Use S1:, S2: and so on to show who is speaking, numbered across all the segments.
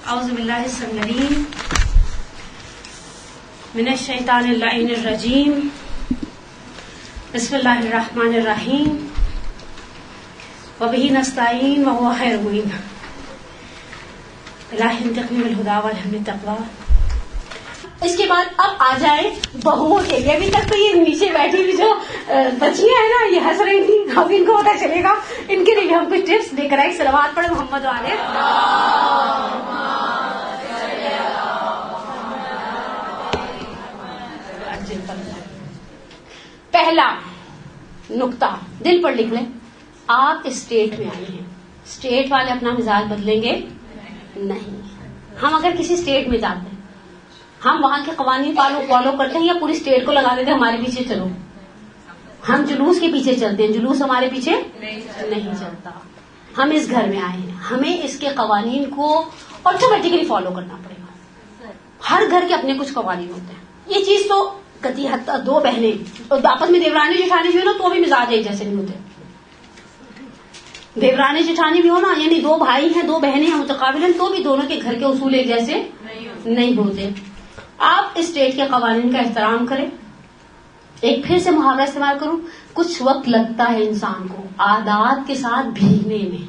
S1: اعوذ باللہ السمیع العلیم من الشیطان اللعین الرجیم بسم اللہ الرحمن الرحیم وبہ نستعین وہو خیر المعین الہی انتقم بالہدی والحمد التقوی. اس کے بعد اب آ جائے بہوؤں کے لیے. ابھی تک تو یہ نیچے بیٹھی ہوئی جو بچیاں ہیں نا یہ ہنس رہی تھی, اب ان کو پتا چلے گا, ان کے لیے ہم کچھ ٹپس لے کر آئے. صلوات پڑھے محمد والے. پہلا نقطہ دل پر لکھ لیں, آپ اسٹیٹ میں آئے ہیں, اسٹیٹ والے اپنا مزاج بدلیں گے نہیں. ہم اگر کسی اسٹیٹ میں جاتے ہیں ہم وہاں کے قوانین فالو کرتے ہیں یا پوری اسٹیٹ کو لگا دیتے ہیں ہمارے پیچھے چلو. ہم جلوس کے پیچھے چلتے ہیں, جلوس ہمارے پیچھے نہیں چلتا. ہم اس گھر میں آئے ہیں, ہمیں اس کے قوانین کو آٹومیٹکلی فالو کرنا پڑے گا. ہر گھر کے اپنے کچھ قوانین ہوتے ہیں. یہ چیز تو کتی حد تک دو بہنیں آپس میں دیورانی جٹھانی بھی ہو نا تو بھی مزاج ایک جیسے نہیں ہوتے. دیورانی جٹھانی بھی ہو نا, یعنی دو بھائی ہیں دو بہنیں ہیں متقابل تو بھی دونوں کے گھر کے اصول ایک جیسے نہیں ہوتے. آپ اسٹیٹ کے قوانین کا احترام کریں. ایک پھر سے محاورہ استعمال کروں, کچھ وقت لگتا ہے انسان کو عادات کے ساتھ بھیگنے میں,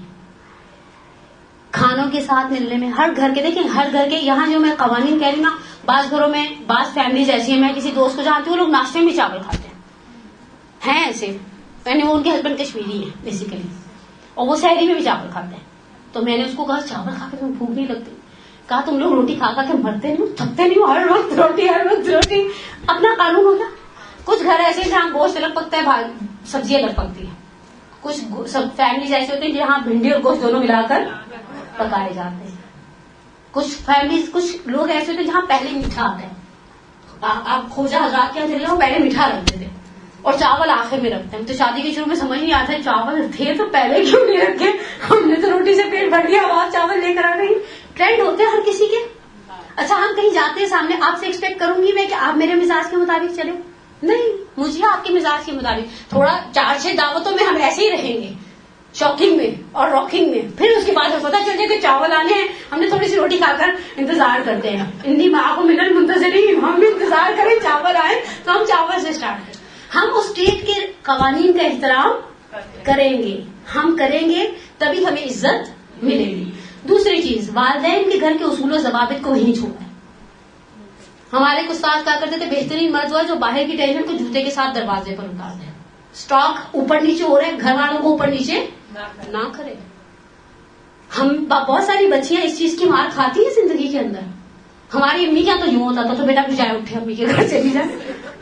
S1: کھانوں کے ساتھ ملنے میں. ہر گھر کے دیکھیں, ہر گھر کے یہاں جو میں قوانین کہہ رہی ہوں نا, بعض گھروں میں بعض فیملیز ایسی ہیں, میں کسی دوست کو جانتی ہوں, لوگ ناشتے میں بھی چاول کھاتے ہیں ایسے, یعنی وہ ان کے ہسبینڈ کشمیری ہیں بیسیکلی, اور وہ سحری میں بھی چاول کھاتے ہیں. تو میں نے اس کو کہا چاول کھا کے تمہیں بھوک نہیں لگتی؟ کہا تم لوگ روٹی کھا کے مرتے نہیں, تھکتے نہیں ہو, ہر وقت روٹی ہر وقت روٹی. اپنا قانون ہوتا. کچھ گھر ایسے ہیں جہاں گوشت الگ پکتا ہے, سبزی الگ پکتی ہے. کچھ فیملیز ایسے ہوتے ہیں جہاں بھنڈی اور گوشت دونوں ملا کر پکائے جاتے ہیں. کچھ فیملیز کچھ لوگ ایسے ہوتے ہیں جہاں پہلے میٹھا آتا ہے. آپ خوجہ حضرات کے یہاں چلے جاؤ, پہلے میٹھا رکھتے تھے اور چاول آخر میں رکھتے ہیں. تو شادی کے شروع میں سمجھ نہیں آتا ہے چاول تھے تو پہلے کیوں نہیں رکھے, ہم نے تو روٹی سے پیٹ بھر لیا, آواز چاول لے کر آ گئی. ٹرینڈ ہوتے ہیں ہر کسی کے. اچھا ہم کہیں جاتے ہیں سامنے, آپ سے ایکسپیکٹ کروں گی میں کہ آپ میرے مزاج کے مطابق چلیں؟ نہیں, مجھے آپ کے مزاج کے مطابق تھوڑا 4-6 دعوتوں میں ہم ایسے ہی رہیں گے, شاکنگ میں اور راکنگ میں. پھر اس کے بعد پتا چل جائے کہ چاول آنے ہیں, ہم نے تھوڑی سی روٹی کھا کر انتظار کرتے ہیں. انی ماں کو ملن منتظرین, ہم بھی انتظار کریں چاول آئے تو ہم چاول سے اسٹارٹ کریں. ہم اس اسٹیٹ کے قوانین کا احترام کریں گے, ہم کریں گے تبھی ہمیں عزت ملے گی. دوسری چیز, والدین کے گھر کے اصول و ضوابط کو نہیں چھوڑیں. ہمارے استاد کہا کرتے تھے بہترین مرد ہوا جو باہر کی ٹینشن کو جوتے کے ساتھ دروازے پر اتار دے. اسٹاک اوپر نیچے ہو رہے ہیں, گھر والوں کو اوپر نیچے نہ کرے. ہم بہت ساری بچیاں اس چیز کی مار کھاتی ہیں زندگی کے اندر. ہماری امی کیا تو یوں ہوتا تھا تو بیٹا بجائے اٹھے امی کے گھر چلی جائے.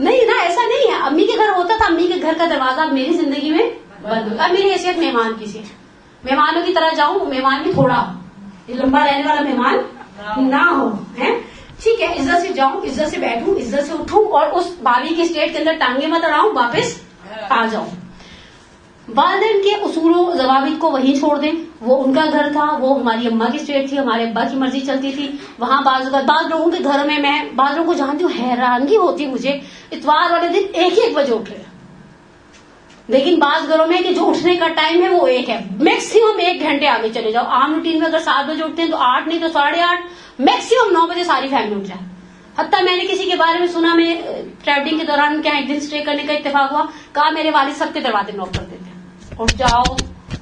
S1: نہیں نا, ایسا نہیں ہے. امی کے گھر ہوتا تھا, امی کے گھر کا دروازہ میری زندگی میں بند ہوتا. میری حیثیت مہمان کی سی, مہمانوں کی طرح جاؤں, مہمان بھی تھوڑا لمبا رہنے والا مہمان نہ ہو. ٹھیک ہے, عزت سے جاؤں, عزت سے بیٹھوں, عزت سے اٹھوں, اور اس بھابھی کی اسٹیٹ کے اندر ٹانگیں مت اڑاؤں, واپس آ جاؤں. والدین کے اصول و ضوابط کو وہیں چھوڑ دیں. وہ ان کا گھر تھا, وہ ہماری اماں کی اسٹیٹ تھی, ہمارے ابا کی مرضی چلتی تھی. وہاں بعض لوگوں کے گھر میں بعض لوگوں کو جانتی ہوں, حیرانگی ہوتی مجھے, اتوار والے دن 1 بجے اٹھ رہے ہیں, لیکن بعض گھروں میں کہ جو اٹھنے کا ٹائم ہے وہ 1 ہے, میکسیمم 1 گھنٹے آگے چلے جاؤ. عام روٹین میں اگر 7 بجے اٹھتے ہیں تو 8 نہیں تو 8:30, میکسیمم 9 بجے ساری فیملی اٹھ جائے. حتیٰ میں نے کسی کے بارے میں سنا, میں ٹریولنگ کے دوران کیا ایک دن اسٹے کرنے کا اتفاق ہوا, کہا میرے والد سب کے دروازے نوک کر دیتے ہیں, اٹھ جاؤ.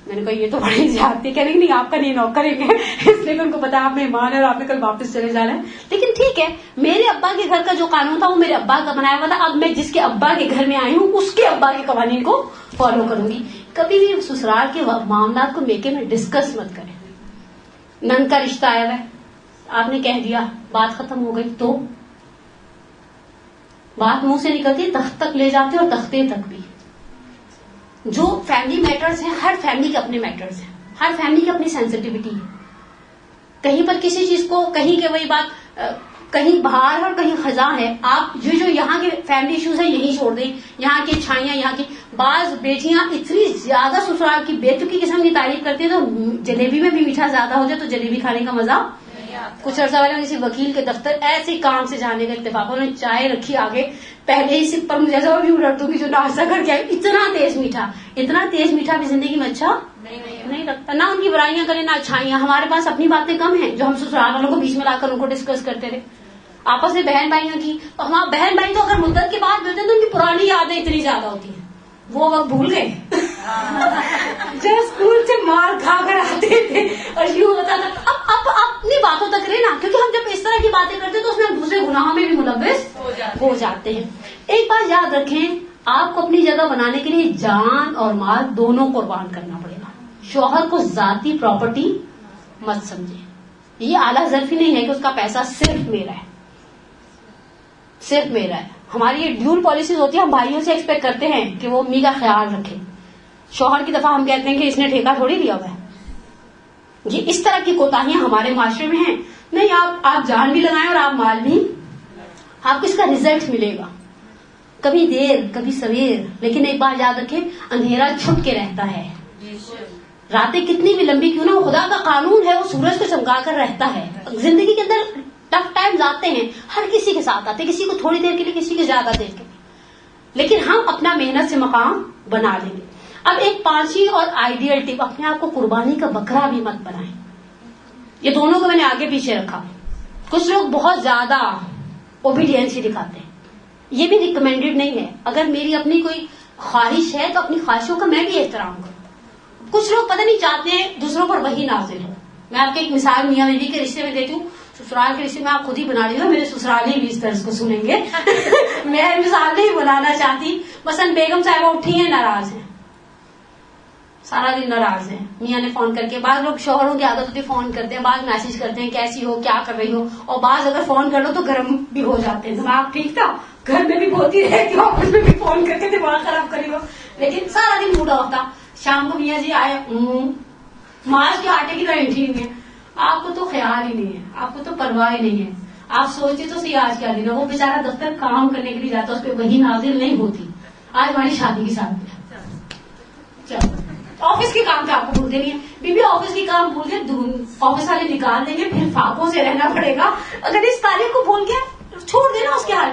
S1: میں نے کہا یہ تو بڑی زیادتی. کہہ رہی نہیں آپ کا نہیں نوک کریں گے, اس لیے کہ ان کو پتا آپ مہمان ہے اور آپ نے کل واپس چلے جانا ہے. لیکن ٹھیک ہے, میرے ابا کے گھر کا جو قانون تھا وہ میرے ابا کا بنایا ہوا تھا. اب میں جس کے ابا کے گھر میں آئی ہوں اس کے ابا کے قوانین کو فالو کروں گی. کبھی بھی سسرال کے معاملات کو میکے میں ڈسکس مت کریں. نند کا رشتہ آیا ہوا ہے, آپ نے کہہ دیا, بات ختم ہو گئی, تو بات منہ سے نکلتی تخت تک لے جاتے اور تختے تک بھی. جو فیملی میٹرز ہیں, ہر فیملی کے اپنے میٹرز ہیں, ہر فیملی کی اپنی سینسٹیوٹی ہے. کہیں پر کسی چیز کو کہیں کے وہی بات کہیں باہر اور کہیں خزاں ہے. آپ جو یہاں کے فیملی ایشوز ہیں یہیں چھوڑ دیں, یہاں کی چھائیاں, یہاں کی بعض بیٹیاں اتنی زیادہ سسرال کی بے تکی قسم کی تعریف کرتی ہیں تو جلیبی میں بھی میٹھا زیادہ ہو جائے تو جلیبی کھانے کا مزہ کچھ عرصہ پہلے میں کسی وکیل کے دفتر ایسے کام سے جانے کا اتفاق، انہوں نے چائے رکھی آگے، پہلے ہی سپ پر مجھے ایسا بھی لڑکوں کی جو ناشتہ کر کے آئی، اتنا تیز میٹھا بھی زندگی میں اچھا نہیں لگتا. نہ ان کی برائیاں کریں نہ اچھائیاں. ہمارے پاس اپنی باتیں کم ہیں جو ہم سسرال والوں کو بیچ میں لا کر ان کو ڈسکس کرتے رہے. آپس میں بہن بھائیوں کی، ہمارے بہن بھائی تو اگر مدت کے بعد ملتے ہیں تو ان کی پرانی یادیں اتنی زیادہ ہوتی ہیں، وہ وقت بھول گئے جب اسکول سے مار کھا کر آتے تھے اور یوں ہوتا تھا. اب اپنی باتوں تک رہے نا، کیونکہ ہم جب اس طرح کی باتیں کرتے ہیں تو اس میں دوسرے گناہوں میں بھی ملوث ہو جاتے ہیں. ایک بات یاد رکھیں، آپ کو اپنی جگہ بنانے کے لیے جان اور مال دونوں قربان کرنا پڑے گا. شوہر کو ذاتی پراپرٹی مت سمجھے. یہ اعلیٰ ظرفی نہیں ہے کہ اس کا پیسہ صرف میرا ہے، صرف میرا ہے. ہماری یہ ڈیول پالیسیز ہوتی ہے، ہم بھائیوں سے ایکسپیکٹ کرتے ہیں کہ وہ امی کا خیال رکھے. شوہر کی دفعہ ہم کہتے ہیں کہ اس نے ٹھیکہ تھوڑی لیا ہوا ہے. یہ اس طرح کی کوتاہیاں ہمارے معاشرے میں ہیں. نہیں، آپ جان بھی لگائیں اور آپ مال بھی، آپ کو اس کا ریزلٹ ملے گا، کبھی دیر کبھی سویر. لیکن ایک بات یاد رکھیں، اندھیرا چھپ کے رہتا ہے. راتیں کتنی بھی لمبی کیوں نہ ہو، خدا کا قانون ہے، وہ سورج کو چمکا کر رہتا ہے. زندگی کے اندر ٹف ٹائمز آتے ہیں، ہر کسی کے ساتھ آتے ہیں، کسی کو تھوڑی دیر کے لیے، کسی کو زیادہ دیر کے لیے، لیکن ہم اپنا محنت سے مقام بنا لیں گے. اب ایک پانچویں اور آئیڈیل ٹپ، اپنے آپ کو قربانی کا بکرا بھی مت بنائیں. یہ دونوں کو میں نے آگے پیچھے رکھا. کچھ لوگ بہت زیادہ اوبیڈینسی دکھاتے ہیں، یہ بھی ریکمینڈیڈ نہیں ہے. اگر میری اپنی کوئی خواہش ہے تو اپنی خواہشوں کا میں بھی احترام کروں. کچھ لوگ پتہ نہیں چاہتے ہیں دوسروں پر وہی نازل ہو. میں آپ کو ایک مثال میاں بیوی کے رشتے میں دیتی ہوں. سسرال کے رشتے میں آپ خود ہی بنا رہی ہو، میرے سسرالی بھی اس طرز کو سنیں گے میں مثال نہیں بنانا چاہتی. مثلا بیگم صاحبہ اٹھی ہیں، ناراض ہیں، سارا دن ناراض ہیں. میاں نے فون کر کے، بعض لوگ شوہروں کی عادت ہوتی ہے فون کرتے ہیں، بعض میسج کرتے ہیں کیسی ہو، کیا کر رہی ہو، اور بعض اگر فون کر لو تو گرم بھی ہو جاتے ہیں. دماغ ٹھیک تھا، گھر میں بھی بولتی رہتی ہو، آفس میں بھی فون کر کے دماغ خراب کری ہو، لیکن سارا دن موڈا ہوتا. شام کو میاں جی آئے، مارچ کے آٹے کی طرح اٹھی ہوئی ہے. آپ کو تو خیال ہی نہیں ہے، آپ کو تو پرواہ ہی نہیں ہے. آپ سوچتے تو صحیح آج کیا دن ہے. وہ بیچارہ دفتر کام کرنے کے لیے جاتا، اس پہ وہی نازل نہیں ہوتی. آج ہماری شادی کی ساتھ آفس کے کام تو آپ کو بھولتے نہیں ہے. بی بی آفس کے کام بھول گئے، آفس والے نکال دیں گے، پھر فاقوں سے رہنا پڑے گا. اگر اس تاریخ کو بھول گیا چھوڑ دینا اس کے حال.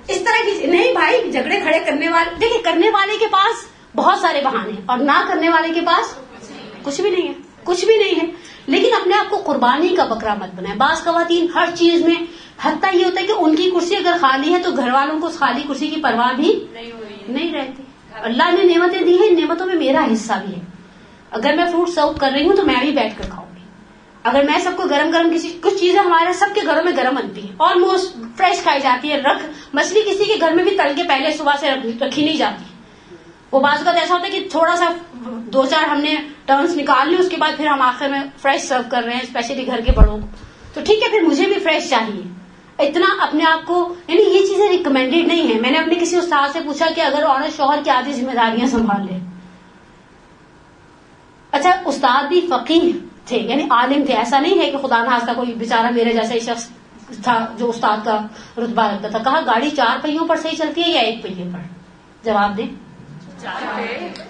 S1: اس طرح کی نہیں بھائی، جھگڑے کھڑے کرنے والے، دیکھیں کرنے والے کے پاس بہت سارے بہانے اور نہ کرنے والے کے پاس کچھ بھی نہیں ہے، کچھ بھی نہیں ہے. لیکن اپنے آپ کو قربانی کا بکرا مت بنائیں. بعض خواتین ہر چیز میں، حتیٰ یہ ہوتا ہے کہ ان کی کرسی اگر خالی ہے تو گھر والوں کو اس خالی کرسی کی پرواہ بھی نہیں رہتی. اللہ نے نعمتیں دی ہیں، ان نعمتوں میں میرا حصہ بھی ہے. اگر میں فروٹ سرو کر رہی ہوں تو میں بھی بیٹھ کر کھاؤں گی. اگر میں سب کو گرم گرم، کچھ چیزیں ہمارے سب کے گھروں میں گرم بنتی ہیں، آلموسٹ فریش کھائی جاتی ہے. مچھلی کسی کے گھر میں بھی تل کے پہلے صبح سے رکھی نہیں جاتی. وہ بعض اوقات ایسا ہوتا ہے کہ تھوڑا سا 2-4 ہم نے ٹرنس نکال لی، اس کے بعد پھر ہم آخر میں فریش سرو کر رہے ہیں، اسپیشلی گھر کے بڑوں کو. تو ٹھیک ہے، پھر مجھے بھی فریش چاہیے. اتنا اپنے آپ کو، یعنی یہ چیزیں ریکمینڈیڈ نہیں ہے. میں نے اپنے کسی استاد سے پوچھا کہ اگر عورت شوہر کی آدھی ذمہ داریاں سنبھال لے. اچھا، استاد بھی فقیہ تھے، یعنی عالم تھے. ایسا نہیں ہے کہ خدا نخواستہ کوئی بیچارہ میرے جیسا ہی شخص تھا جو استاد کا رتبہ رکھتا تھا. کہا گاڑی 4 پہیوں پر صحیح چلتی ہے یا 1 پہیے پر؟ جواب دیں.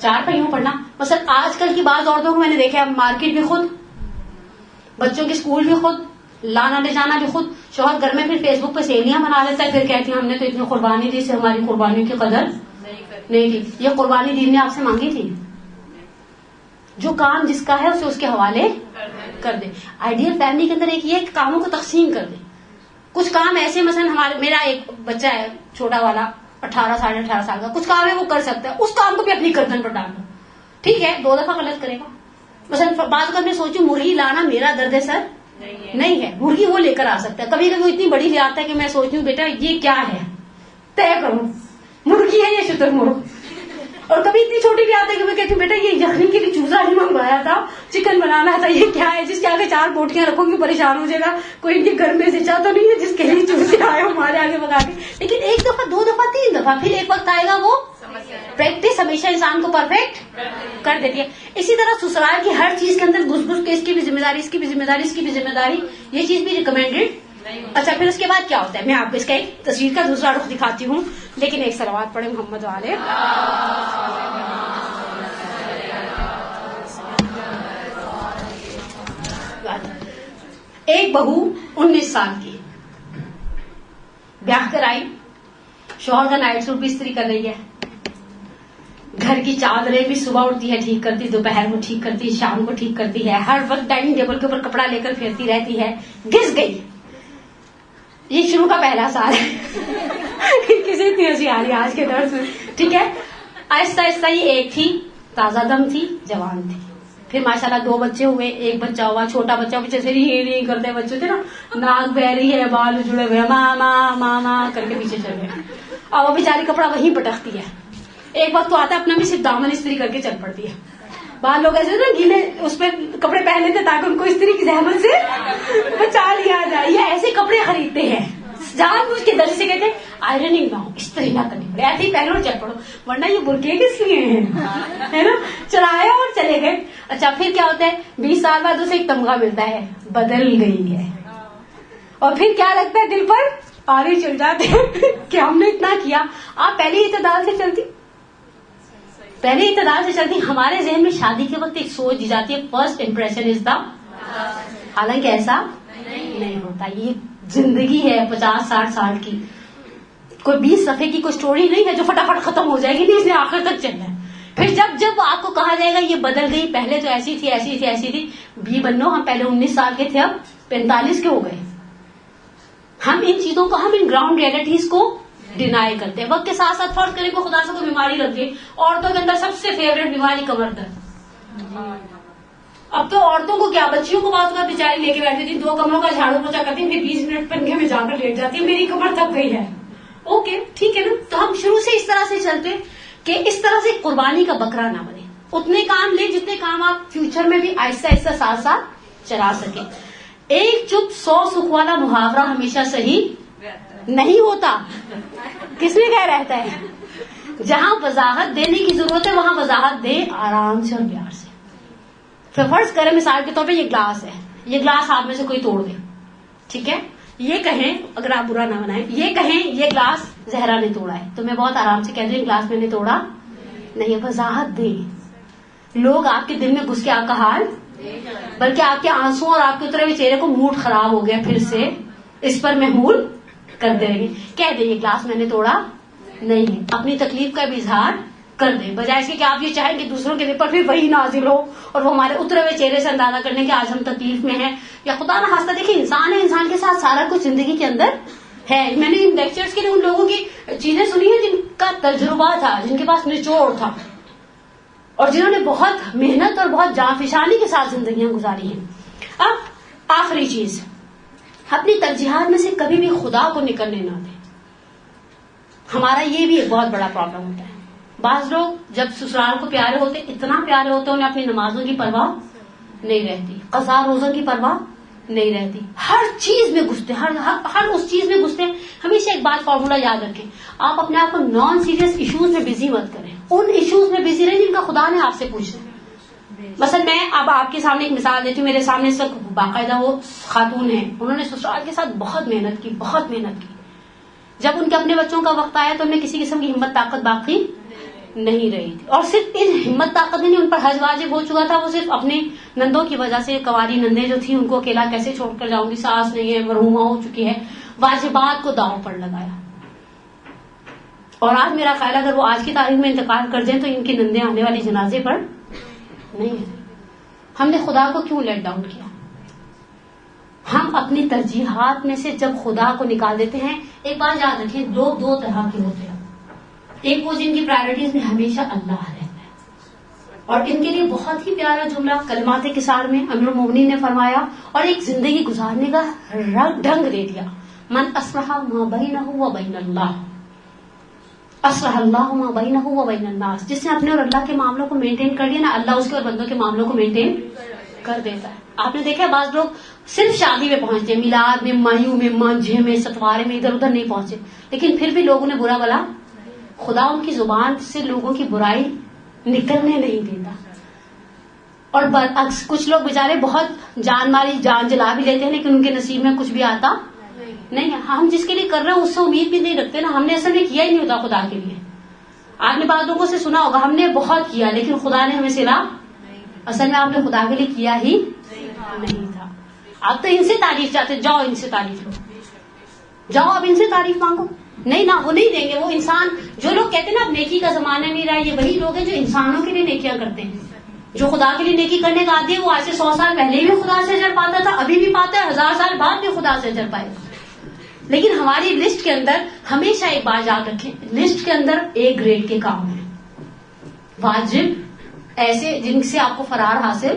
S1: 4 پہیوں پر نا. مثلا آج کل کی بعض عورتوں کو میں نے دیکھا، مارکیٹ بھی خود، بچوں کے اسکول بھی خود، لانا لے جانا بھی خود. شوہر گھر میں پھر فیس بک پہ سہیلیاں بنا لیتا ہے، پھر کہتی ہیں ہم نے تو اتنی قربانی دی، سے ہماری قربانیوں کی قدر نہیں کی. یہ قربانی دین نے آپ سے مانگی تھی؟ جو کام جس کا ہے اسے اس کے حوالے کر دے. آئیڈیل فیملی کے اندر ایک یہ کاموں کو تقسیم کر دے. کچھ کام ایسے، مثلا میرا ایک بچہ ہے چھوٹا والا، 18 ساڑھے 18 سال کا، کچھ کام ہے وہ کر سکتا ہے، اس کام کو بھی اپنی گردن پر ڈال دو. ٹھیک ہے، 2 دفعہ غلط کرے گا. مثلا بعض اوقات میں سوچوں مرغی لانا میرا درد سر نہیں ہے، مرغی وہ لے کر آ سکتا ہے. کبھی کبھی وہ اتنی بڑی لے آتا ہے کہ میں سوچتی ہوں بیٹا یہ کیا ہے، طے کروں مرغی ہے یا شتر مرغ. اور کبھی اتنی چھوٹی بھی آتا ہے کہ میں کہتی ہوں بیٹا یہ یخنی کے لیے چوزا نہیں منگوایا تھا، چکن بنانا تھا، یہ کیا ہے؟ جس کے آگے 4 بوٹیاں رکھو گی پریشان ہو جائے گا، کوئی ان کے گھر میں سے چاہتا نہیں ہے جس کے لیے چوزے آئے ہمارے آگے بگا کے. لیکن 1 دفعہ 2 دفعہ 3 دفعہ، پھر ایک وقت آئے گا وہ پریکٹس ہمیشہ انسان کو پرفیکٹ کر دیتی ہے. اسی طرح سسرال کی ہر چیز کے اندر گھس گھس کے اس کی بھی ذمہ داری، اس کی بھی ذمہ داری، اس کی بھی ذمہ داری، یہ چیز بھی ریکمینڈیڈ. اچھا، پھر اس کے بعد کیا ہوتا ہے؟ میں آپ کو اس کا ایک تصویر کا دوسرا رخ دکھاتی ہوں، لیکن ایک صلوات پڑھیں محمد والے. ایک بہو 19 سال کی بیاہ کرائی, شوہر کا نائٹ سوٹ بھی استری کر رہی ہے, گھر کی چادریں بھی صبح اٹھتی ہے ٹھیک کرتی, دوپہر کو ٹھیک کرتی, شام کو ٹھیک کرتی ہے, ہر وقت ڈائننگ ٹیبل کے اوپر کپڑا لے کر پھرتی رہتی ہے, گھس گئی. یہ شروع کا پہلا سال ہے. کسی اتنی ہنسی آ رہی آج کے دور میں, ٹھیک ہے. آہستہ آہستہ یہ ایک تھی, تازہ دم تھی, جوان تھی. پھر ماشاءاللہ 2 بچے ہوئے, ایک بچہ ہوا, چھوٹا بچہ پیچھے سے یہ کرتے بچے تھے نا, ناک بہ رہی ہے, بال جڑے ہوئے, ماما ماما کر کے پیچھے چل گئے. اور وہ بیچاری کپڑا وہیں پٹکتی ہے. ایک وقت تو آتا ہے اپنا بھی صرف دامن استری کر کے چل پڑتی ہے. بعض لوگ ایسے نا گیلے اس پہ کپڑے پہن لیتے تاکہ ان کو استری کی زحمت سے بچا لیا جائے. یہ ایسے کپڑے خریدتے ہیں جان بوجھ کے دل سے کہتے آئرننگ نہ ہو, استری نہ کرنی پڑے, ایسے ہی پہنو اور چل پڑو, ورنہ یہ برقعے کس لیے ہیں, ہے نا. چلایا اور چلے گئے. اچھا پھر کیا ہوتا ہے, 20 سال بعد اسے ایک تمغہ ملتا ہے, بدل گئی ہے. اور پھر کیا لگتا ہے دل پر, آرے چل جاتے ہیں کہ ہم نے اتنا کیا. آپ پہلے اعتدال سے چلتی, پہلے اعتدال سے چلتی. ہمارے ذہن میں شادی کے وقت ایک سوچ دی جاتی ہے, فرسٹ امپریشن از دا, حالانکہ ایسا نہیں ہوتا. یہ زندگی ہے 50-60 سال کی, کوئی 20 صفحے کی کوئی سٹوری نہیں ہے جو فٹافٹ ختم ہو جائے گی, نہیں, اس نے آخر تک چلنا ہے. پھر جب آپ کو کہا جائے گا یہ بدل گئی, پہلے تو ایسی تھی ایسی تھی ایسی تھی, بھی بنو, ہم پہلے 19 سال کے تھے, اب 45 کے ہو گئے. ہم ان چیزوں کو, ہم ان گراؤنڈ ریئلٹیز کو ڈینائی کرتے ہیں. وقت کے ساتھ ساتھ فرض کریں کو خدا سے کوئی بیماری لگ گئی, عورتوں کے اندر سب سے فیوریٹ بیماری کمر درد. اب تو عورتوں کو کیا, بچیوں کو بات کا بیچاری لے کے بیٹھتی تھی, 2 کمروں کا جھاڑو پوچھا کرتی, پھر 20 منٹ پنکھے میں جا کر لیٹ جاتی, میری کمر تھک گئی ہے. اوکے ٹھیک ہے نا. تو ہم شروع سے اس طرح سے چلتے کہ اس طرح سے قربانی کا بکرا نہ بنے. اتنے کام لیں جتنے کام آپ فیوچر میں بھی آہستہ آہستہ ساتھ ساتھ چلا سکیں. ایک چپ 100 سکھ والا محاورہ ہمیشہ صحیح نہیں ہوتا. کس نے کہہ رہتا ہے, جہاں وضاحت دینے کی ضرورت ہے وہاں وضاحت دے آرام سے اور پیار سے. فرض کریں مثال کے طور پہ یہ گلاس ہے, یہ گلاس آپ میں سے کوئی توڑ دے, ٹھیک ہے, یہ کہیں, اگر آپ برا نہ بنائیں, یہ کہیں یہ گلاس زہرا نے توڑا ہے, تو میں بہت آرام سے کہہ دوں گلاس میں نے توڑا نہیں. وضاحت دیں, لوگ آپ کے دل میں گھس کے آپ کا حال, بلکہ آپ کے آنسو اور آپ کے اترے ہوئے چہرے کو موڈ خراب ہو گیا, پھر سے اس پر محمول کرتے رہیں گے. کہہ دیں یہ گلاس میں نے توڑا نہیں ہے, اپنی تکلیف کا بھی اظہار کر دیں, بجائے اس کے کہ آپ یہ چاہیں کہ دوسروں کے دل پر پھر وہی نازل ہو اور وہ ہمارے اترے ہوئے چہرے سے اندازہ کرنے کہ آج ہم تکلیف میں ہیں. یا خدا نہ خواستہ, دیکھیں انسان ہے, انسان کے ساتھ سارا کچھ زندگی کے اندر ہے. میں نے ان لیکچرز کے لیے ان لوگوں کی چیزیں سنی ہیں جن کا تجربہ تھا, جن کے پاس نچوڑ تھا, اور جنہوں نے بہت محنت اور بہت جانفشانی کے ساتھ زندگیاں گزاری ہیں. اب آخری چیز, اپنی ترجیحات میں سے کبھی بھی خدا کو نکلنے نہ دیں. ہمارا یہ بھی ایک بہت بڑا پرابلم ہوتا ہے. بعض لوگ جب سسرال کو پیارے ہوتے, اتنا پیارے ہوتے, انہیں اپنی نمازوں کی پرواہ نہیں رہتی, قضا روزوں کی پرواہ نہیں رہتی, ہر چیز میں گھستے, ہر اس چیز میں گھستے. ہمیشہ ایک بات فارمولا یاد رکھیں, آپ اپنے آپ کو نان سیریس ایشوز میں بزی مت کریں, ان ایشوز میں بزی رہیں جن کا خدا نے آپ سے پوچھنا. مثلا میں اب آپ کے سامنے ایک مثال دیتی ہوں. میرے سامنے اس وقت باقاعدہ وہ خاتون ہیں, انہوں نے سسرال کے ساتھ بہت محنت کی, بہت محنت کی. جب ان کے اپنے بچوں کا وقت آیا تو انہیں کسی قسم کی ہمت طاقت باقی نہیں رہی تھی, اور صرف ان ہمت طاقت نہیں, ان پر حج واجب ہو چکا تھا. وہ صرف اپنے نندوں کی وجہ سے, کواری نندیں جو تھیں ان کو اکیلا کیسے چھوڑ کر جاؤں گی, ساس نہیں ہے, مرحومہ ہو چکی ہے, واجبات کو داؤ پر لگایا. اور آج میرا خیال ہے اگر وہ آج کی تاریخ میں انتقال کر جائیں تو ان کی نندیں آنے والی جنازے پر نہیں ہے. ہم نے خدا کو کیوں لیٹ ڈاؤن کیا؟ ہم اپنی ترجیحات میں سے جب خدا کو نکال دیتے ہیں. ایک بات یاد رکھیں, لوگ 2 طرح کے ہوتے ہیں. ایک وہ جن کی پرائرٹیز میں ہمیشہ اللہ رہتا ہے, اور ان کے لیے بہت ہی پیارا جملہ کلمات کثار میں امیر المومنین نے فرمایا, اور ایک زندگی گزارنے کا ڈھنگ دے دیا. من اصلح ما بینہ و بین اللہ, اصلح اللہ ما بینہ و بین الناس. جس نے اپنے اور اللہ کے معاملوں کو مینٹین کر لیا نا, اللہ اس کے اور بندوں کے معاملوں کو مینٹین کر دیتا ہے. آپ نے دیکھا بعض لوگ صرف شادی میں پہنچتے ہیں, میلاد میں, مایوں میں, مانجھے میں, ستوارے میں, ادھر ادھر نہیں پہنچے, لیکن پھر بھی لوگوں نے برا بلا, خدا ان کی زبان سے لوگوں کی برائی نکلنے نہیں دیتا. اور برعکس کچھ لوگ بیچارے بہت جان ماری جان جلا بھی لیتے ہیں, لیکن ان کے نصیب میں کچھ بھی آتا نہیں ہے. ہم جس کے لیے کر رہے ہیں اس سے امید بھی نہیں رکھتے نا. ہم نے اصل میں کیا ہی نہیں ہوتا خدا کے لیے. آپ نے بعض لوگوں سے سنا ہوگا, ہم نے بہت کیا لیکن خدا نے ہمیں سلا, اصل میں آپ نے خدا کے لیے کیا ہی نہیں تھا. آپ تو ان سے تعریف چاہتے, جاؤ ان سے تعریف لو, جاؤ اب ان سے تعریف مانگو. نہیں نا, وہ نہیں دیں گے. وہ انسان, جو لوگ کہتے ہیں نا اب نیکی کا زمانہ نہیں رہا, یہ وہی لوگ ہیں جو انسانوں کے لیے نیکیاں کرتے ہیں. جو خدا کے لیے نیکی کرنے کا عادی ہے, وہ آج سے 100 سال پہلے بھی خدا سے اجر پاتا تھا, ابھی بھی پاتا ہے, 1000 سال بعد بھی خدا سے اجر پائے گا. لیکن ہماری لسٹ کے اندر ہمیشہ ایک بات یاد رکھیں, لسٹ کے اندر ایک گریڈ کے کام ہیں, واجب ایسے جن سے آپ کو فرار حاصل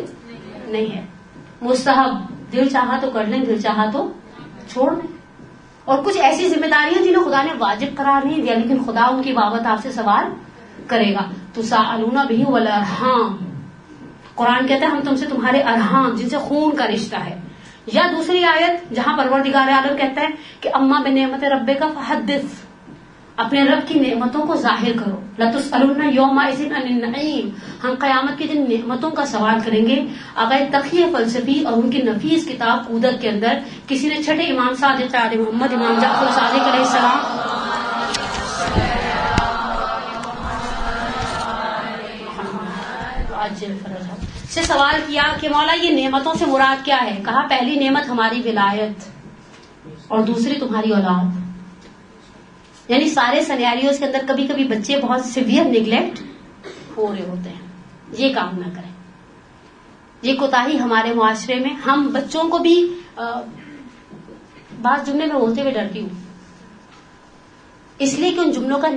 S1: نہیں ہے, مستحب دل چاہا تو کر لیں, دل چاہا تو چھوڑ دیں, اور کچھ ایسی ذمہ داریاں جنہیں خدا نے واجب قرار نہیں دیا لیکن خدا ان کی بابت آپ سے سوال کرے گا. تساءلون بہ والارحام, قرآن کہتا ہے ہم تم سے تمہارے ارحام جن سے خون کا رشتہ ہے. یا دوسری آیت جہاں پروردگار عالم کہتا ہے کہ اما بنعمت ربک فحدث, اپنے رب کی نعمتوں کو ظاہر کرو. لتسألن یومئذ عن النعیم, ہم قیامت کے دن نعمتوں کا سوال کریں گے. آقائے تقی فلسفی اور ان کی نفیس کتاب قدرت کے اندر کسی نے چھٹے امام صادق علیہ محمد امام جعفر صادق علیہ السلام سے سوال کیا کہ مولا یہ نعمتوں سے مراد کیا ہے؟ کہا پہلی نعمت ہماری ولایت اور دوسری تمہاری اولاد. یعنی سارے سینیریوز کے اندر کبھی کبھی بچے بہت سیویئر نیگلیکٹ ہو رہے ہوتے ہیں, یہ کام نہ کریں. یہ کوتاہی ہمارے معاشرے میں, ہم بچوں کو بھی بعض جملے میں بولتے ہوئے ڈرتی ہوں, اس لیے کہ ان جملوں کا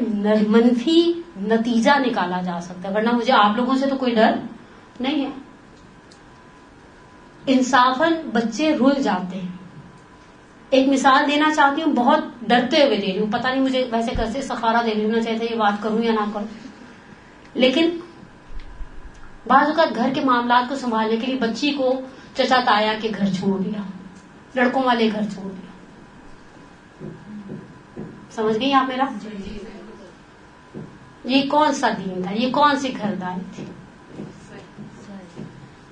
S1: منفی نتیجہ نکالا جا سکتا ہے, ورنہ مجھے آپ لوگوں سے تو کوئی ڈر نہیں ہے. انصافاً بچے رل جاتے ہیں. ایک مثال دینا چاہتی ہوں, بہت ڈرتے ہوئے دے رہی ہوں, پتہ نہیں مجھے ویسے کیسے استخارہ دے لینا چاہیے یہ بات کروں یا نہ کروں, لیکن بعض اوقات گھر کے معاملات کو سنبھالنے کے لیے بچی کو چچا تایا کے گھر چھوڑ دیا, لڑکوں والے گھر چھوڑ دیا. سمجھ گئی آپ میرا؟ یہ کون سا دین تھا, یہ کون سی گھرداری تھی؟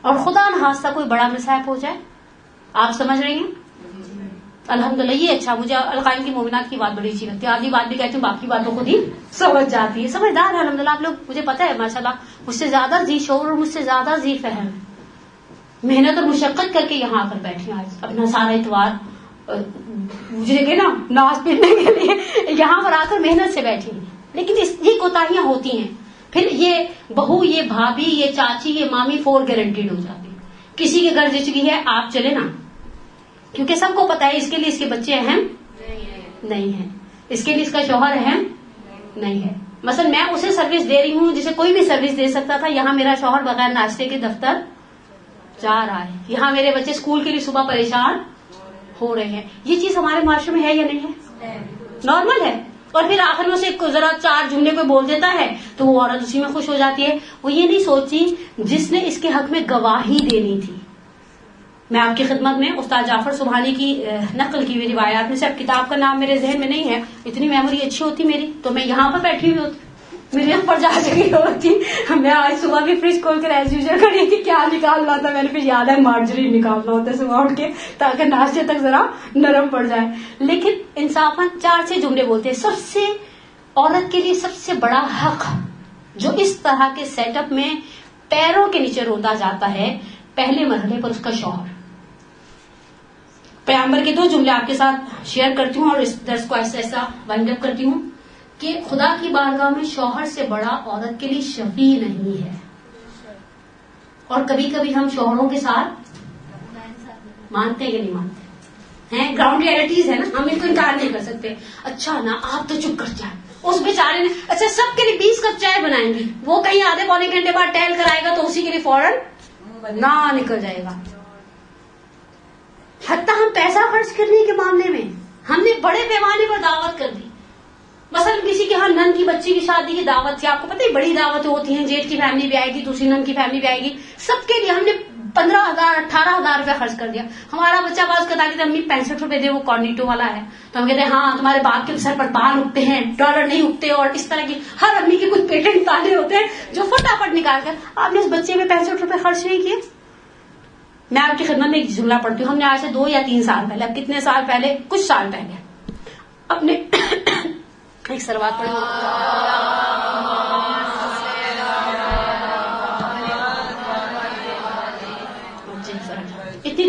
S1: اور خدا نخواستہ کوئی بڑا مصائب ہو جائے, آپ سمجھ رہی ہیں؟ الحمدللہ یہ اچھا, مجھے القائم کی مومنات کی بات بڑی اچھی لگتی ہے, آدھی بات بھی کہتی ہوں باقی باتوں کو بھی سمجھ جاتی ہے, سمجھدار ہے الحمدللہ آپ لوگ. مجھے پتا ہے ماشاءاللہ مجھ سے زیادہ ذی شعور اور مجھ سے زیادہ ذی فہم, محنت اور مشقت کر کے یہاں آ کر بیٹھی ہوں. آج اپنا سارا اتوار مجھے کہ نا ناز پھرنے کے لیے یہاں پر آ کر محنت سے بیٹھی ہوں. لیکن یہ کوتاہیاں ہوتی ہیں, پھر یہ بہو, یہ بھابھی, یہ چاچی, یہ مامی 4 گارنٹیڈ ہو جاتی. کسی کے گھر جچ گئی ہے آپ چلے نا, کیونکہ سب کو پتا ہے اس کے لیے اس کے بچے اہم نہیں ہیں, اس کے لیے اس کا شوہر اہم نہیں ہے. مثلا میں اسے سروس دے رہی ہوں جسے کوئی بھی سروس دے سکتا تھا, یہاں میرا شوہر بغیر ناشتے کے دفتر جا رہا ہے, یہاں میرے بچے اسکول کے لیے صبح پریشان ہو رہے ہیں. یہ چیز ہمارے معاشرے میں ہے یا نہیں ہے؟ نارمل ہے. اور پھر آخر میں اسے ذرا 4 جملے کوئی بول دیتا ہے تو وہ عورت اسی میں خوش ہو جاتی ہے. وہ یہ نہیں سوچتی جس نے اس کے حق میں گواہی دینی تھی. میں آپ کی خدمت میں استاد جعفر سبحانی کی نقل کی ہوئی روایات میں سے, اب کتاب کا نام میرے ذہن میں نہیں ہے, اتنی میموری اچھی ہوتی میری تو میں یہاں پر بیٹھی ہوئی ہوتی, میری یہاں پر جا چکی ہوتی. میں آج صبح بھی فریج کھول کر ایز یوزل کری تھی, کیا نکالنا تھا میں نے, پھر یاد ہے مارجرین نکالنا ہوتا ہے صبح اٹھ کے تاکہ ناشتے تک ذرا نرم پڑ جائے. لیکن انصافاً 4 جملے بولتے ہیں. سب سے عورت کے لیے سب سے بڑا حق جو اس طرح کے سیٹ اپ میں پیروں کے نیچے روندا جاتا ہے, پہلے مرحلے پر اس کا شوہر. پیغمبر کے 2 جملے آپ کے ساتھ شیئر کرتی ہوں اور اس درس کو ایسا ایسا وائنڈ اپ کرتی ہوں کہ خدا کی بارگاہ میں شوہر سے بڑا عورت کے لیے شفیع نہیں ہے. اور کبھی کبھی ہم شوہروں کے ساتھ مانتے ہیں کہ نہیں مانتے ہیں, گراؤنڈ ریئلٹیز ہے نا, ہم ان کو انکار نہیں کر سکتے. اچھا نا آپ تو چپ کر جائیں, اس بیچارے نے اچھا سب کے لیے 20 کپ چائے بنائیں گی, وہ کہیں آدھے پونے گھنٹے بعد ٹہل کر آئے گا تو اسی کے لیے فوراً نہ نکل جائے گا. حتیٰ ہم پیسہ خرچ کرنے کے معاملے میں ہم نے بڑے پیمانے پر دعوت کر دی. مثلا کسی کے ہاں نن کی بچی کی شادی کی دعوت تھی, آپ کو پتہ ہے بڑی دعوتیں ہوتی ہیں, جیٹ کی فیملی بھی آئے گی, دوسری نن کی فیملی بھی آئے گی, سب کے لیے ہم نے 15,000 18,000 روپے خرچ کر دیا. ہمارا بچہ باز کہتا کہ امی 65 روپے دے, وہ کارنیٹو والا ہے. تو ہم کہتے ہیں ہاں تمہارے باپ کے سر پر بال اگتے ہیں, ڈالر نہیں اگتے, اور اس طرح کی ہر امی کے کچھ پیٹنٹ تانے ہوتے ہیں جو فٹافٹ نکال کر. آپ نے اس بچے میں 65 روپے خرچ نہیں کیے. میں آپ کی خدمت میں ایک جملہ پڑھتی ہوں, ہم نے آج سے 2 یا 3 سال پہلے, اب کتنے سال پہلے, کچھ سال پہلے اپنے ایک سلوات پڑھی, اتنی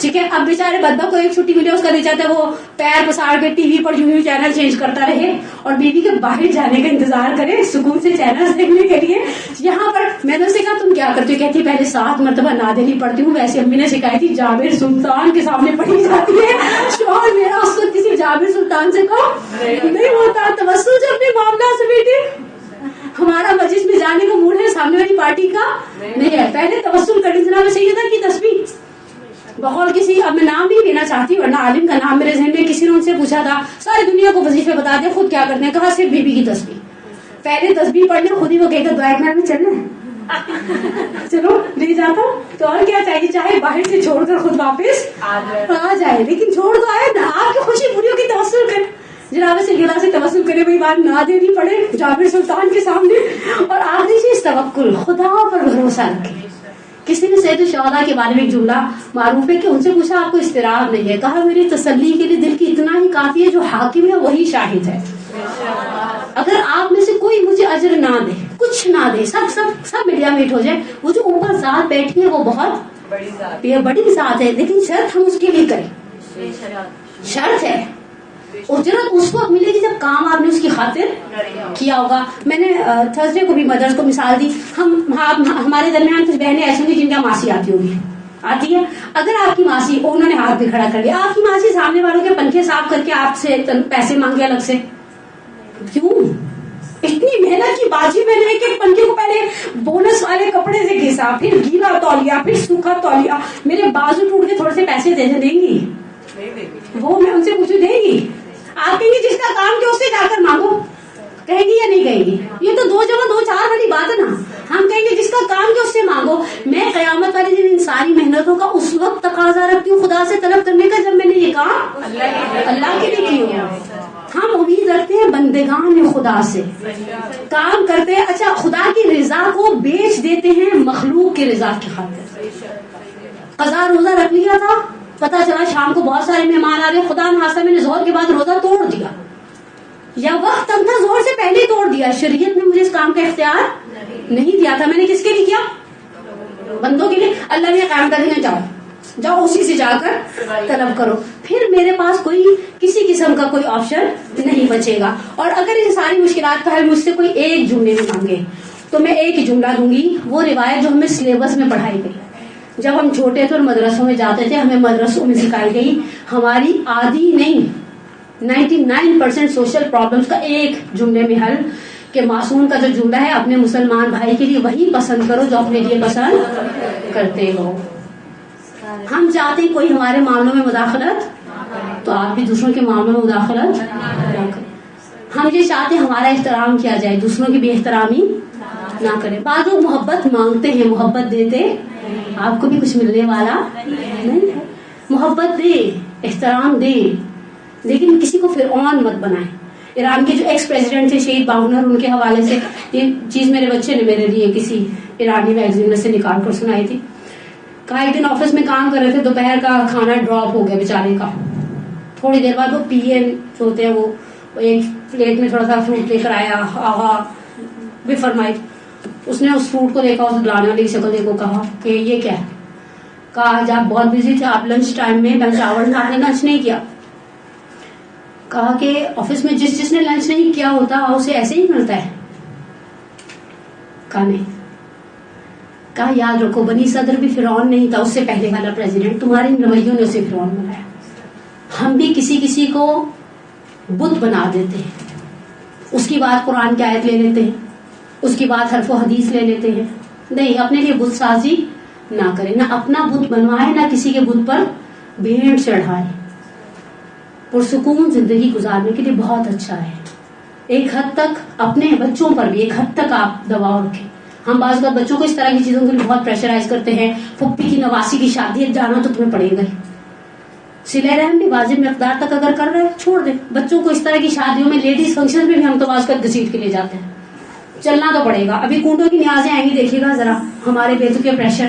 S1: ٹھیک ہے. اب بیچارے بندہ کو ایک چھٹی ملے اس کا نہیں چاہتا وہ پیر پساڑ کے ٹی وی پر یوں چینل چینج کرتا رہے اور بیوی کے باہر جانے کا انتظار کرے سکون سے چینل دیکھنے کے لیے. یہاں پر میں نے اسے کہا تم کیا کرتی ہو؟ کہتی پہلے 7 مرتبہ نادری پڑھتی ہوں. ویسے امی نے سکھائی تھی جابر سلطان کے سامنے پڑھی جاتی ہے. شوہر میرا اس کو کسی جابر سلطان سے کم نہیں ہوتا. توسل جو اپنے معاملات سے بیٹی ہمارا مجلس میں جانے کا موڈ ہے سامنے والی پارٹی کا نہیں ہے. پہلے توسل کریں. جناب سیدہ کی تسبیح بقول کسی, اب میں نام نہیں لینا چاہتی ورنہ عالم کا نام میرے ذہن میں, کسی نے ان سے پوچھا تھا ساری دنیا کو وظیفے بتا دے خود کیا کرتے ہیں؟ کہا صرف بی بی کی تسبیح. پہلے تسبیح پڑھ لیں خود ہی وہ کہے گا دعا میں چلنا چلو لے جاتا ہوں. تو اور کیا چاہیے, چاہے باہر سے چھوڑ کر خود واپس آ جائے لیکن چھوڑ تو آئے نا. آپ کی خوشی بریوں کی توسل کرے. جناب سے گلا سے توسل کرے بھائی بات نہ دینی پڑے جابر سلطان کے سامنے. اور آخری چیز توکل, خدا پر بھروسہ رکھے. کسی نے سید الشہداء کے بارے میں ایک جملہ معروف ہے کہ ان سے پوچھا آپ کو اضطراب نہیں ہے؟ کہا میری تسلی کے لیے دل کی اتنا ہی کافی ہے جو حاکم ہے وہی شاہد ہے. اگر آپ میں سے کوئی مجھے اجر نہ دے کچھ نہ دے سب میڈیا میٹ ہو جائے, وہ جو اوپر ذات بیٹھی ہے وہ بہت بڑی ذات ہے لیکن شرط ہم اس کے لیے کریں. شرط ہے اجرت اس وقت ملے گی جب کام آپ نے اس کی خاطر کیا ہوگا. میں نے تھرسڈے کو بھی مدرس کو مثال دی. ہمارے درمیان کچھ بہنیں ایسی ہوں گی جن کا ماسی آتی ہوگی, آتی ہے. اگر آپ کی ماسی, انہوں نے ہاتھ بھی کھڑا کر لیا, آپ کی ماسی سامنے والوں کے پنکھے صاف کر کے آپ سے پیسے مانگے الگ سے, کیوں؟ اتنی محنت کی باجی میں نے ایک پنکھے کو پہلے بونس والے کپڑے سے گھسا, پھر گیلا تولیہ, پھر سوکھا تولیہ, میرے بازو ٹوٹ کے تھوڑے سے پیسے دیں گی وہ میں ان سے پوچھوں دے گی؟ آپ کہیں گے جس کا کام کیا اس سے جا کر مانگو, کہیں گی یا نہیں کہیں گی؟ یہ تو 2 جگہ 2 4 والی بات ہے نا. ہم کہیں گے جس کا کام کیا اس سے مانگو. میں قیامت والے دن ان ساری محنتوں کا اس وقت تقاضا رکھتی ہوں خدا سے طلب کرنے کا جب میں نے یہ کام اللہ کے لیے کیا. ہم امید رکھتے ہیں بندگان خدا سے کام کرتے ہیں. اچھا خدا کی رضا کو بیچ دیتے ہیں مخلوق کی رضا کی خاطر. قضا روزہ رکھ لیا تھا, پتا چلا شام کو بہت سارے مہمان آ رہے, خدا نخواستہ میں نے زہر کے بعد روزہ توڑ دیا یا وقت کم تھا زہر سے پہلے توڑ دیا. شریعت نے مجھے اس کام کا اختیار نہیں دیا تھا. میں نے کس کے لیے کیا؟ بندوں کے لیے. اللہ نے قائم کر دیا جاؤ اسی سے جا کر طلب کرو. پھر میرے پاس کوئی کسی قسم کا کوئی آپشن نہیں بچے گا. اور اگر ان ساری مشکلات کا حل مجھ سے کوئی ایک جملے میں مانگے تو میں ایک ہی جملہ دوں گی, وہ روایت جو ہمیں سلیبس میں پڑھائی گئی. جب ہم چھوٹے تھے اور مدرسوں میں جاتے تھے ہمیں مدرسوں میں سکھائی گئی ہماری آدھی نہیں 99% سوشل پرابلمس کا ایک جملے میں حل, کہ معصوم کا جو جملہ ہے اپنے مسلمان بھائی کے لیے وہی پسند کرو جو اپنے لیے پسند کرتے ہو. ہم چاہتے ہیں کوئی ہمارے معاملوں میں مداخلت تو آپ بھی دوسروں کے معاملوں میں مداخلت نہ کریں. ہم یہ چاہتے ہیں ہمارا احترام کیا جائے, دوسروں کی بے احترامی نہ کریں. بعض لوگ محبت مانگتے ہیں محبت دیتے آپ کو بھی کچھ ملنے والا نہیں ہے. محبت دے احترام دے لیکن کسی کو فرعون مت بنائے. ایران کے جو ایکس پریزیڈنٹ تھے شہید باہنر, ان کے حوالے سے یہ چیز میرے بچے نے میرے لیے کسی ایرانی میگزین میں سے نکال کر سنائی تھی. کہا ایک دن آفس میں کام کر رہے تھے, دوپہر کا کھانا ڈراپ ہو گیا بیچارے کا. تھوڑی دیر بعد وہ پی اے جو ہوتے ہیں وہ ایک پلیٹ میں تھوڑا سا فروٹ لے کر آیا, آغا بھی فرمائی. اس نے اس فروٹ کو دیکھا, اس گلانے والی شکل دیکھو, کہا کہ یہ کیا ہے؟ کہا آج آپ بہت بزی تھے, آپ لنچ ٹائم میں لنچ آور میں آپ نے لنچ نہیں کیا. کہا کہ آفس میں جس نے لنچ نہیں کیا ہوتا اسے ایسے ہی ملتا ہے. کہا نہیں. کہا یاد رکھو بنی صدر بھی فرعون نہیں تھا, اس سے پہلے والا پریزیڈنٹ, تمہارے رویوں نے اسے فرعون بنایا. ہم بھی کسی کو بت بنا دیتے ہیں, اس کی بات قرآن کی آیت لے لیتے ہیں, اس کی بات حرف و حدیث لے لیتے ہیں. نہیں, اپنے لیے بت سازی نہ کرے, نہ اپنا بت بنوائے نہ کسی کے بت پر بھیڑ چڑھائے. پرسکون زندگی گزارنے کے لیے بہت اچھا ہے. ایک حد تک اپنے بچوں پر بھی ایک حد تک آپ دباؤ رکھیں. ہم بعض اوقات بچوں کو اس طرح کی چیزوں کے لیے بہت پریشرائز کرتے ہیں. پھپھی کی نواسی کی شادی ہے, جانا تو تمہیں پڑے گا ہی. صلہ رحم بھی واجب مقدار تک اگر کر رہے چھوڑ دیں. بچوں کو اس طرح کی شادیوں میں لیڈیز فنکشن میں بھی ہم تو بعض اوقات گھسیٹ کے لے جاتے ہیں. چلنا تو پڑے گا. ابھی کنڈوں کی نیازیں آئیں گی, دیکھیے گا ذرا ہمارے بیٹوں کے پریشر.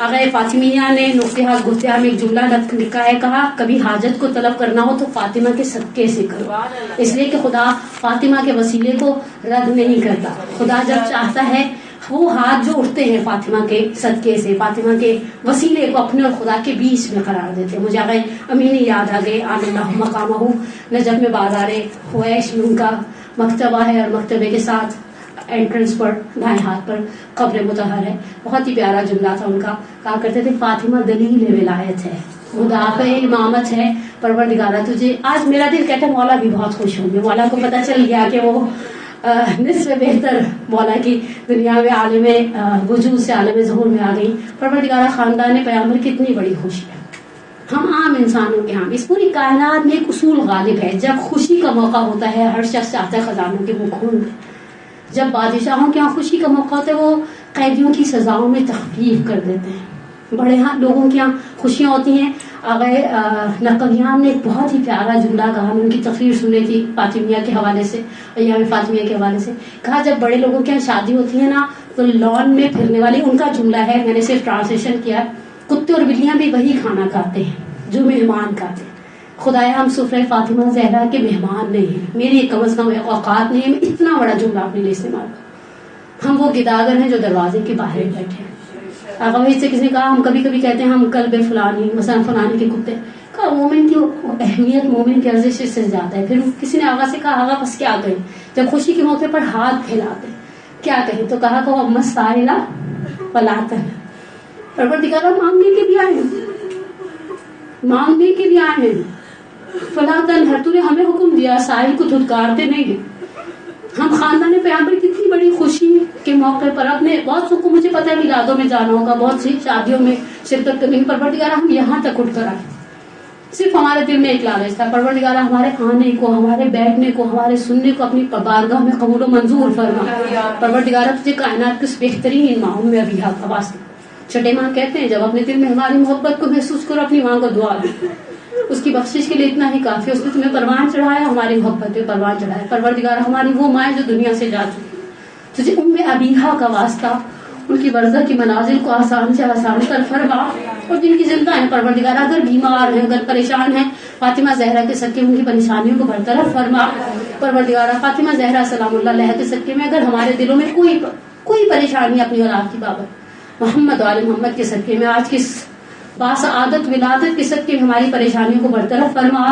S1: آغا فاطمیہ نے نقطۂ گفتہ میں ایک جملہ لکھا ہے, کہا کبھی حاجت کو طلب کرنا ہو تو فاطمہ کے صدقے سے کرو, اس لیے کہ خدا فاطمہ کے وسیلے کو رد نہیں کرتا. خدا جب چاہتا ہے وہ ہاتھ جو اٹھتے ہیں فاطمہ کے صدقے سے, فاطمہ کے وسیلے کو اپنے اور خدا کے بیچ میں قرار دیتے ہیں. مجھے آغا امینی یاد آ گئے, عن اللہ مقامہ, نجف میں بازار حویش میں ان کا مکتبہ ہے, اور مکتبے کے ساتھ انٹرنس پر دائیں ہاتھ پر قبر مطہر ہے. بہت ہی پیارا جملہ تھا ان کا, کہا کرتے تھے فاطمہ دلیل ولایت ہے, مدافع امامت ہے, پروردگارہ تجھے. آج میرا دل کہتا ہے مولا بھی بہت خوش ہوں گے, مولا کو پتہ چل گیا کہ وہ نصف بہتر مولا کی دنیا میں عالم وجود سے عالم ظہور میں آ گئی. پروردگارہ خاندان پیغمبر کتنی بڑی خوشی ہے. ہم عام انسانوں کے ہاں اس پوری کائنات میں ایک اصول غالب ہے, جب خوشی کا موقع ہوتا ہے ہر شخص چاہتا ہے خزانوں کے منہ کھول دے. جب بادشاہوں کے یہاں خوشی کا موقع ہوتا ہے وہ قیدیوں کی سزاؤں میں تخفیف کر دیتے ہیں. بڑے ہاں لوگوں کے یہاں خوشیاں ہوتی ہیں. آغا نقلیان نے ایک بہت ہی پیارا جملہ کہا, ان کی تقریر سنی تھی فاطمیہ کے حوالے سے, ایام فاطمیہ کے حوالے سے. کہا جب بڑے لوگوں کے یہاں شادی ہوتی ہے نا تو لان میں پھرنے والی, ان کا جملہ ہے, میں نے صرف ٹرانسلیشن کیا, کتے اور بلیاں بھی وہی کھانا کھاتے ہیں جو مہمان کھاتے ہیں. خدایا ہم سفرہ فاطمہ زہرا کے مہمان نہیں ہیں, میری کم از کم اوقات نہیں ہے میں اتنا بڑا جملہ اپنے لیے استعمال کروں. ہم وہ گداگر ہیں جو دروازے کے باہر بیٹھے ہیں. آقا وحید سے کسی نے کہا ہم کبھی کبھی کہتے ہیں ہم کلب فلانی مثلا فلانی کے کتے, کہا مومن کی اہمیت مومن کی ارزش اس سے زیادہ ہے. پھر کسی نے آقا سے کہا آقا بس کیا کہیں جب خوشی کے موقع پر ہاتھ پھیلاتے کیا کہیں, تو کہا کہ وہ مسائلہ فلاطن, پروردگارہ مانگنے کے بھی آئے ہیں, مانگنے کے لیے آئے ہیں. فلاطن ہر, تو نے ہمیں حکم دیا سائل کو دھتکارتے نہیں ہیں. ہم خاندان پیغمبر کتنی بڑی خوشی کے موقع پر اپنے بہت سو کو, مجھے پتا ہے میلادوں میں جانا ہوگا, بہت سی شادیوں میں شرکت کرنے کی, پروردگارہ ہم یہاں تک اٹھ کر آئے. صرف ہمارے دل میں ایک لالچ تھا, پروردگارہ ہمارے آنے کو, ہمارے بیٹھنے کو, ہمارے سننے کو اپنی بارگاہ میں قبول و منظور فرما. پروردگارہ تجھے کائنات کے بہترین ماہوں میں ابھی حق آواز. چھٹے ماں کہتے ہیں جب اپنے دل میں ہماری محبت کو محسوس کرو اپنی ماں کو دعا دو, اس کی بخشش کے لیے اتنا ہی کافی. اس نے تمہیں پروان چڑھایا, ہماری محبت پہ پروان چڑھایا. پروردگارہ ہماری وہ مائیں جو دنیا سے جا چکی, تجھے ام ابیہا کا واسطہ ان کی برزخ کی منازل کو آسان سے آسان کر فرما. اور جن کی زندہ ہیں پروردگارہ اگر بیمار ہیں, اگر پریشان ہیں, فاطمہ زہرا کے صدقے ان کی پریشانیوں کو برطرف فرما. پروردگارہ فاطمہ زہرا سلام اللہ علیہ کے صدقے میں اگر ہمارے دلوں میں کوئی پریشانی اپنی اولاد کی بابت, محمد و آل محمد کے صدقے میں آج کی باسعادت ولادت کے صدقے میں ہماری پریشانیوں کو برطرف فرما.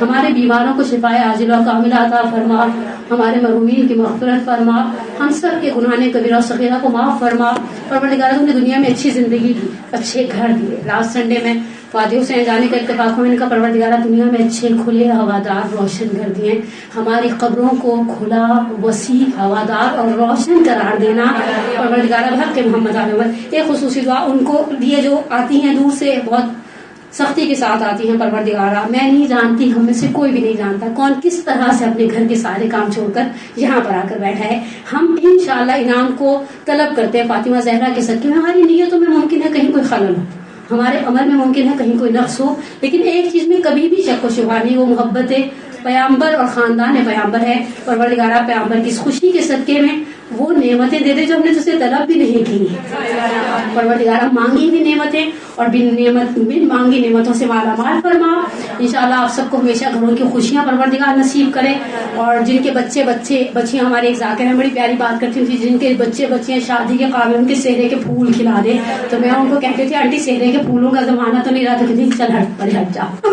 S1: ہمارے بیماروں کو شفائے عاجلہ و کاملہ عطا فرما. ہمارے مرحومین کی مغفرت فرما. ہم سب کے گناہ کبیرہ و صغیرہ کو معاف فرما. پروردگارہ تم نے دنیا میں اچھی زندگی دی, اچھے گھر دیے. لاسٹ سنڈے میں وادی حسین جانے کا اتفاق ہوا, ان کا پروردگارہ دنیا میں اچھے کھلے ہوادار روشن گھر دیے. ہماری قبروں کو کھلا وسیع ہوادار اور روشن قرار دینا. پروردگارہ حق کے محمد علیہ. ایک خصوصی دعا ان کو لیے جو آتی ہیں دور سے, بہت سختی کے ساتھ آتی ہیں. پروردگارہ میں نہیں جانتی, ہم میں سے کوئی بھی نہیں جانتا کون کس طرح سے اپنے گھر کے سارے کام چھوڑ کر یہاں پر آ کر بیٹھا ہے. ہم انشاءاللہ انعام کو طلب کرتے ہیں فاطمہ زہرا کے صدقے میں. ہماری نیتوں میں ممکن ہے کہیں کوئی خلل ہو, ہمارے عمل میں ممکن ہے کہیں کوئی نقص ہو, لیکن ایک چیز میں کبھی بھی شک و شبہ نہیں, وہ محبت پیامبر اور خاندان پیامبر ہے. پروردگارہ پیامبر کی اس خوشی کے صدقے میں وہ نعمتیں دے دے جو ہم نے تجھ سے طلب بھی نہیں کی. پروردگارہ مانگی ہوئی نعمتیں اور بن مانگی نعمتوں سے مالا مال فرما. انشاءاللہ آپ سب کو ہمیشہ گھروں کی خوشیاں پروردگار نصیب کرے. اور جن کے بچیاں, ہمارے ایک ذاکر ہیں بڑی پیاری بات کرتی تھی, جن کے بچیاں شادی کے قابل ان کے سہرے کے پھول کھلا دے, تو میں ان کو کہتی تھی آنٹی سہرے کے پھولوں کا زمانہ تو نہیں رہا, تو کہتی چل ہٹ جاؤ.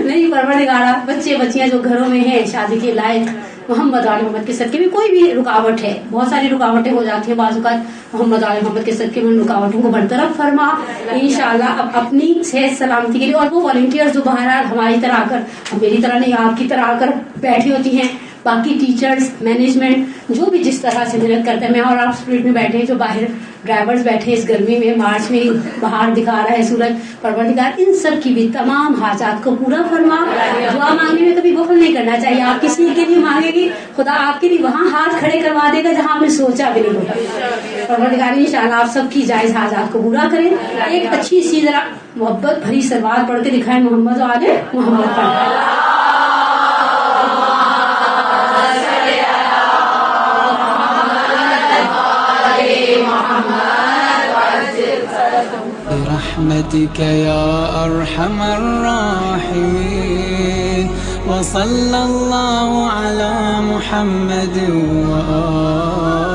S1: نہیں پروردگارہ بچیاں جو گھروں میں ہیں شادی کے لائق, محمد علی محمد کے صدقے میں کوئی بھی رکاوٹ ہے, بہت ساری رکاوٹیں ہو جاتی ہیں بعض اوقات, محمد علی محمد کے صدقے میں رکاوٹوں کو برطرف فرما. انشاءاللہ اب اپنی صحت سلامتی کے لیے, اور وہ والنٹیئر جو بہرحال ہماری طرح آ کر, میری طرح نہیں آپ کی طرح آ کر بیٹھی ہوتی ہیں, باقی ٹیچرز مینجمنٹ جو بھی جس طرح سے محنت کرتے ہیں, میں اور آپ اسپرٹ میں بیٹھے ہیں, جو باہر ڈرائیورز بیٹھے اس گرمی میں, مارچ میں باہر دکھا رہا ہے سورج, پروردگار ان سب کی بھی تمام حاجات کو پورا فرما. دعا مانگنے میں کبھی بخل نہیں کرنا چاہیے. آپ کسی کے لیے مانگے گی, خدا آپ کے لیے وہاں ہاتھ کھڑے کروا دے گا جہاں آپ نے سوچا بھی نہیں ہوگا. پروردگار انشاءاللہ آپ سب کی جائز حاجات کو پورا کریں. ایک اچھی سی ذرا محبت بھری سلوات پڑھ کے دکھائیں, محمد و آل محمد پر.
S2: محمد برحمتك يا أرحم الراحمين. وصلى الله على محمد وآله